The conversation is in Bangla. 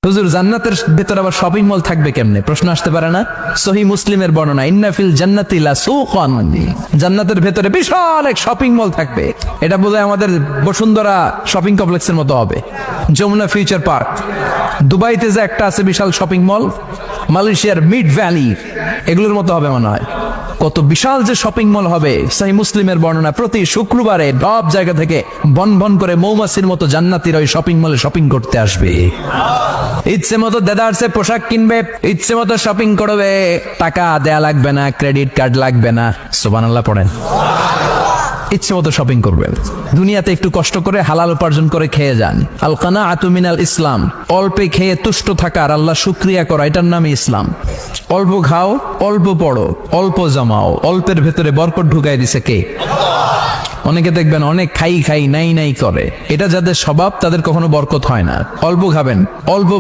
হুজুর জান্নাতের ভেতর আবার শপিং মল থাকবে কেমনে? প্রশ্ন আসতে পারে না? সহিহ মুসলিমের বর্ণনা, ইন্না ফিল জান্নাতি লাসুকান, জান্নাতের ভেতরে বিশাল এক শপিং মল থাকবে। এটা বোধহয় আমাদের বসুন্ধরা শপিং কমপ্লেক্সের মতো হবে, যমুনা ফিউচার পার্ক। দুবাইতে যে একটা আছে বিশাল শপিং মল, মালয়েশিয়ার মিড ভ্যালি, এগুলোর মতো হবে মনে হয়। কত বিশাল যে শপিং মল হবে। সহিহ মুসলিমের বর্ণনা, প্রতি শুক্রবারে সব জায়গা থেকে বন বন করে মৌমাছির মতো জান্নাতীরা ওই শপিং মলে শপিং করতে আসবে। ইচ্ছে মতো দেদারসে পোশাক কিনবে, ইচ্ছে মতো শপিং করবে, টাকা দেয়া লাগবে না, ক্রেডিট কার্ড লাগবে না। সুবহানাল্লাহ পড়েন। ইচ্ছে মতো শপিং করবেন। দুনিয়াতে একটু কষ্ট করে হালাল উপার্জন করে খেয়ে যান। আল কানাআতু মিনাল ইসলাম, অল্পে খেয়ে তুষ্ট থাকার, আল্লাহ শুকরিয়া করা, এটার নামই ইসলাম। অল্প খাও, অল্প পড়ো, অল্প জমাও, অল্পের ভেতরে বরকত ঢুকাই দিছে কে? অনেকে দেখবেন অনেক খাই খাই নাই নাই করে, এটা যাদের স্বভাব তাদের কখনো বরকত হয় না। অল্প খাবেন, অল্প